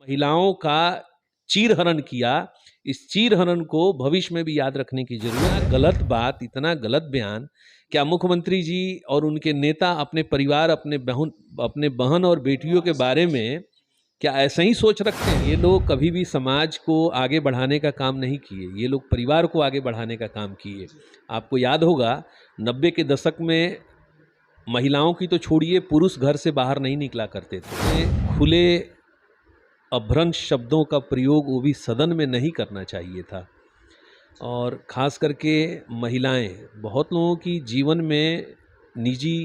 महिलाओं का चीरहरण किया, इस चीरहरण को भविष्य में भी याद रखने की जरूरत है। गलत बात, इतना गलत बयान, क्या मुख्यमंत्री जी और उनके नेता अपने परिवार, अपने बहन और बेटियों के बारे में क्या ऐसा ही सोच रखते हैं? ये लोग कभी भी समाज को आगे बढ़ाने का काम नहीं किए, ये लोग परिवार को आगे बढ़ाने का काम किए। आपको याद होगा 90 के दशक में महिलाओं की तो छोड़िए, पुरुष घर से बाहर नहीं निकला करते थे। खुले अभ्रंश शब्दों का प्रयोग वो भी सदन में नहीं करना चाहिए था। और ख़ास करके महिलाएं, बहुत लोगों की जीवन में निजी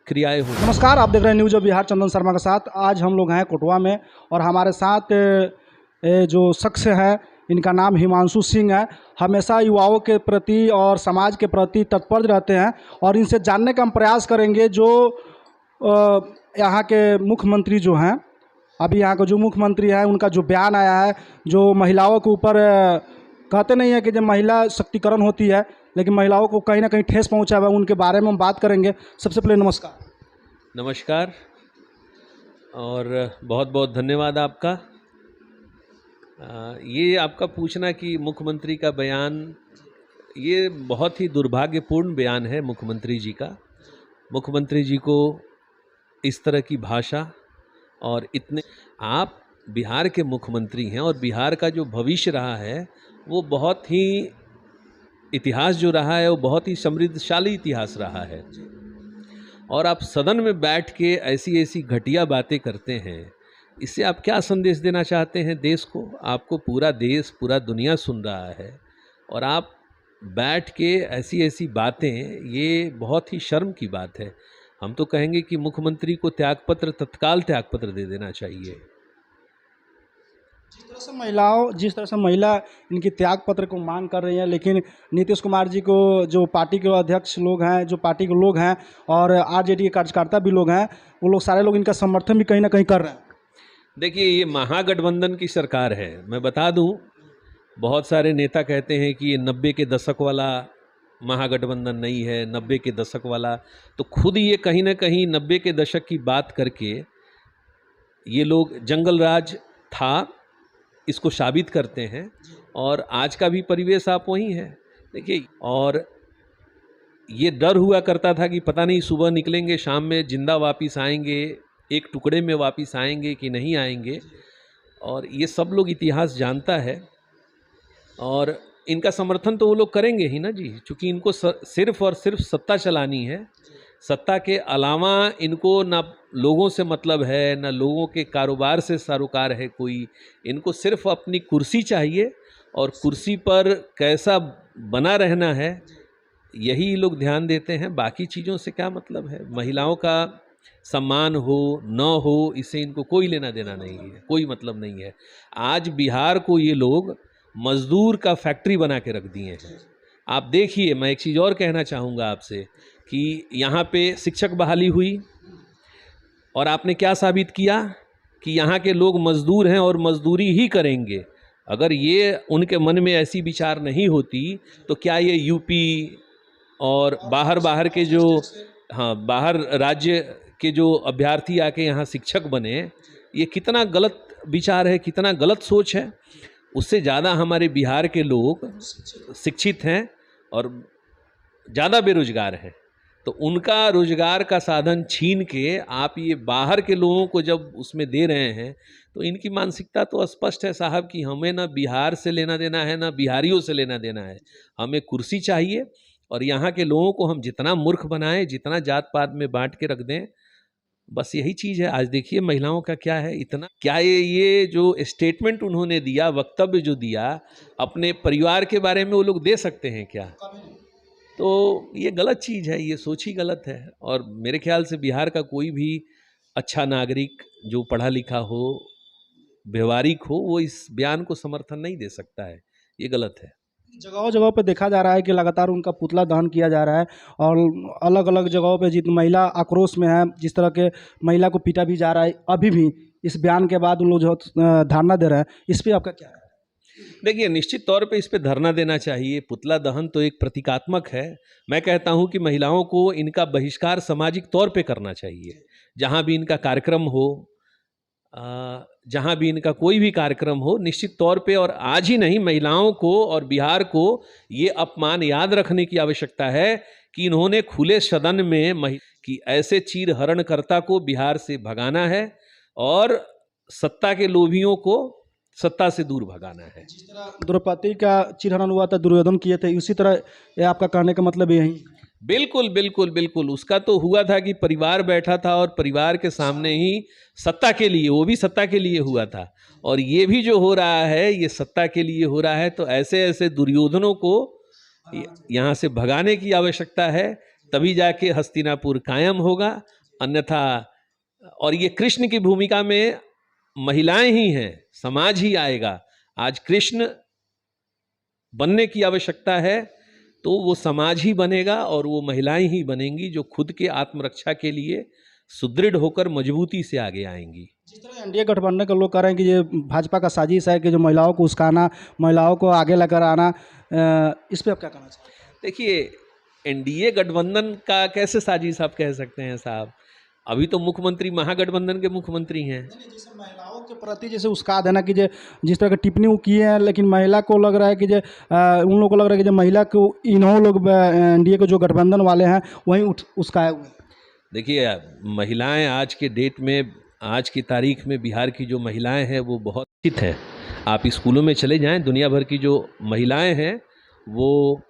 क्रियाएं होती। नमस्कार, आप देख रहे हैं न्यूज़ ऑफ बिहार चंदन शर्मा के साथ। आज हम लोग हैं कोटवा में और हमारे साथ जो शख्स है इनका नाम हिमांशु सिंह है। हमेशा युवाओं के प्रति और समाज के प्रति तत्पर रहते हैं और इनसे जानने का हम प्रयास करेंगे जो यहाँ के मुख्यमंत्री जो हैं, अभी यहाँ का जो मुख्यमंत्री है उनका जो बयान आया है, जो महिलाओं के ऊपर कहते नहीं है कि जब महिला शक्तिकरण होती है लेकिन महिलाओं को कहीं ना कहीं ठेस पहुँचा हुआ है, उनके बारे में हम बात करेंगे। सबसे पहले नमस्कार। नमस्कार और बहुत बहुत धन्यवाद आपका। ये आपका पूछना कि मुख्यमंत्री का बयान, ये बहुत ही दुर्भाग्यपूर्ण बयान है मुख्यमंत्री जी का। मुख्यमंत्री जी को इस तरह की भाषा और इतने, आप बिहार के मुख्यमंत्री हैं और बिहार का जो भविष्य रहा है वो बहुत ही, इतिहास जो रहा है वो बहुत ही समृद्धशाली इतिहास रहा है, और आप सदन में बैठ के ऐसी ऐसी घटिया बातें करते हैं। इससे आप क्या संदेश देना चाहते हैं देश को? आपको पूरा देश, पूरा दुनिया सुन रहा है और आप बैठ के ऐसी ऐसी बातें, ये बहुत ही शर्म की बात है। हम तो कहेंगे कि मुख्यमंत्री को त्यागपत्र, तत्काल त्यागपत्र दे देना चाहिए। जिस तरह से महिला इनकी त्याग पत्र को मांग कर रही है, लेकिन नीतीश कुमार जी को, जो पार्टी के अध्यक्ष लोग हैं, जो पार्टी के लोग हैं और आरजेडी के कार्यकर्ता भी लोग हैं, वो लोग सारे लोग इनका समर्थन भी कहीं ना कहीं कर रहे हैं। देखिए, ये महागठबंधन की सरकार है। मैं बता दूं, बहुत सारे नेता कहते हैं कि ये 90 के दशक वाला महागठबंधन नहीं है, 90 के दशक वाला, तो खुद ये कहीं ना कहीं 90 के दशक की बात करके ये लोग जंगल राज था इसको साबित करते हैं, और आज का भी परिवेश आप वही है। देखिए, और ये डर हुआ करता था कि पता नहीं सुबह निकलेंगे, शाम में जिंदा वापस आएंगे, एक टुकड़े में वापस आएंगे कि नहीं आएंगे, और ये सब लोग इतिहास जानता है। और इनका समर्थन तो वो लोग करेंगे ही ना जी, क्योंकि इनको सिर्फ और सिर्फ सत्ता चलानी है। सत्ता के अलावा इनको ना लोगों से मतलब है, ना लोगों के कारोबार से सरोकार है कोई। इनको सिर्फ अपनी कुर्सी चाहिए और कुर्सी पर कैसा बना रहना है, यही लोग ध्यान देते हैं। बाकी चीज़ों से क्या मतलब है? महिलाओं का सम्मान हो न हो, इससे इनको कोई लेना देना नहीं है, कोई मतलब नहीं है। आज बिहार को ये लोग मजदूर का फैक्ट्री बना के रख दिए हैं। आप देखिए, मैं एक चीज़ और कहना चाहूँगा आपसे कि यहाँ पे शिक्षक बहाली हुई और आपने क्या साबित किया कि यहाँ के लोग मजदूर हैं और मजदूरी ही करेंगे। अगर ये उनके मन में ऐसी विचार नहीं होती तो क्या ये यूपी और बाहर के जो, हाँ, बाहर राज्य के जो अभ्यर्थी आके यहाँ शिक्षक बने, ये कितना गलत विचार है, कितना गलत सोच है। उससे ज़्यादा हमारे बिहार के लोग शिक्षित हैं और ज़्यादा बेरोजगार हैं, तो उनका रोजगार का साधन छीन के आप ये बाहर के लोगों को जब उसमें दे रहे हैं, तो इनकी मानसिकता तो स्पष्ट है साहब कि हमें ना बिहार से लेना देना है, ना बिहारियों से लेना देना है। हमें कुर्सी चाहिए, और यहाँ के लोगों को हम जितना मूर्ख बनाएं, जितना जात पात में बांट के रख दें, बस यही चीज़ है। आज देखिए महिलाओं का क्या है, इतना क्या ये जो स्टेटमेंट उन्होंने दिया, वक्तव्य जो दिया अपने परिवार के बारे में, वो लोग दे सकते हैं क्या? तो ये गलत चीज़ है, ये सोच ही गलत है। और मेरे ख्याल से बिहार का कोई भी अच्छा नागरिक जो पढ़ा लिखा हो, व्यवहारिक हो, वो इस बयान को समर्थन नहीं दे सकता है। ये गलत है। जगहों जगहों पे देखा जा रहा है कि लगातार उनका पुतला दहन किया जा रहा है और अलग अलग जगहों पे जितनी महिला आक्रोश में है, जिस तरह के महिला को पीटा भी जा रहा है, अभी भी इस बयान के बाद उन लोग जो धरना दे रहे हैं, इस पर आपका क्या है? देखिए, निश्चित तौर पे इस पे धरना देना चाहिए। पुतला दहन तो एक प्रतीकात्मक है। मैं कहता हूँ कि महिलाओं को इनका बहिष्कार सामाजिक तौर पे करना चाहिए। जहाँ भी इनका कार्यक्रम हो, जहाँ भी इनका कोई भी कार्यक्रम हो, निश्चित तौर पे, और आज ही नहीं, महिलाओं को और बिहार को ये अपमान याद रखने की आवश्यकता है कि इन्होंने खुले सदन में कि ऐसे चीरहरणकर्ता को बिहार से भगाना है और सत्ता के लोभियों को सत्ता से दूर भगाना है। जिस तरह द्रौपदी का चिरहरण हुआ था, दुर्योधन किए थे, उसी तरह ये आपका कहने का मतलब यही? बिल्कुल बिल्कुल बिल्कुल। उसका तो हुआ था कि परिवार बैठा था और परिवार के सामने ही सत्ता के लिए, वो भी सत्ता के लिए हुआ था, और ये भी जो हो रहा है ये सत्ता के लिए हो रहा है। तो ऐसे ऐसे दुर्योधनों को यहाँ से भगाने की आवश्यकता है, तभी जाके हस्तिनापुर कायम होगा। अन्यथा, और ये कृष्ण की भूमिका में महिलाएं ही हैं, समाज ही आएगा। आज कृष्ण बनने की आवश्यकता है तो वो समाज ही बनेगा और वो महिलाएं ही बनेंगी जो खुद के आत्मरक्षा के लिए सुदृढ़ होकर मजबूती से आगे आएंगी। जिस तरह एनडीए गठबंधन के लोग कह रहे हैं कि ये भाजपा का साजिश है कि जो महिलाओं को उस्काना, महिलाओं को आगे लेकर आना, इस पर आप क्या कहना चाहते हैं? देखिए, एनडीए गठबंधन का कैसे साजिश आप कह सकते हैं साहब? अभी तो मुख्यमंत्री महागठबंधन के मुख्यमंत्री हैं। जैसे महिलाओं के प्रति जैसे उसका देना कि जिस तरह की टिप्पणी वो किए हैं, लेकिन महिला को लग रहा है कि उन लोगों को लग रहा है कि जो महिला को इन्हों लोग एनडीए के जो गठबंधन वाले हैं वहीं उसकाए हुए। देखिए, महिलाएं आज के डेट में, आज की तारीख में बिहार की जो महिलाएं हैं वो बहुत शिक्षित हैं। आप स्कूलों में चले जाएं, दुनिया भर की जो महिलाएं हैं वो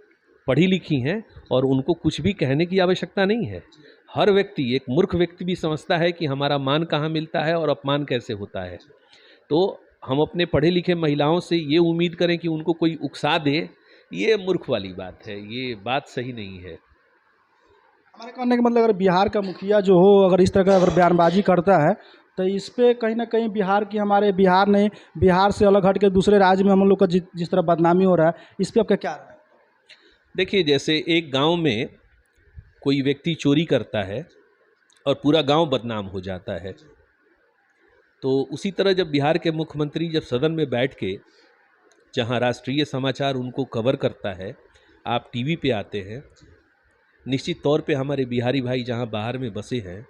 पढ़ी लिखी हैं और उनको कुछ भी कहने की आवश्यकता नहीं है। हर व्यक्ति, एक मूर्ख व्यक्ति भी समझता है कि हमारा मान कहाँ मिलता है और अपमान कैसे होता है। तो हम अपने पढ़े लिखे महिलाओं से ये उम्मीद करें कि उनको कोई उकसा दे, ये मूर्ख वाली बात है, ये बात सही नहीं है। हमारे कहने का मतलब, अगर बिहार का मुखिया जो हो अगर इस तरह का अगर बयानबाजी करता है तो इस पे कहीं ना कहीं बिहार की, हमारे बिहार ने, बिहार से अलग हट के दूसरे राज्य में हम लोग का जिस तरह बदनामी हो रहा है, इस पे आपका क्या राय है? देखिए, जैसे एक गांव में कोई व्यक्ति चोरी करता है और पूरा गांव बदनाम हो जाता है, तो उसी तरह जब बिहार के मुख्यमंत्री जब सदन में बैठ के, जहां राष्ट्रीय समाचार उनको कवर करता है, आप टीवी पे आते हैं, निश्चित तौर पे हमारे बिहारी भाई जहां बाहर में बसे हैं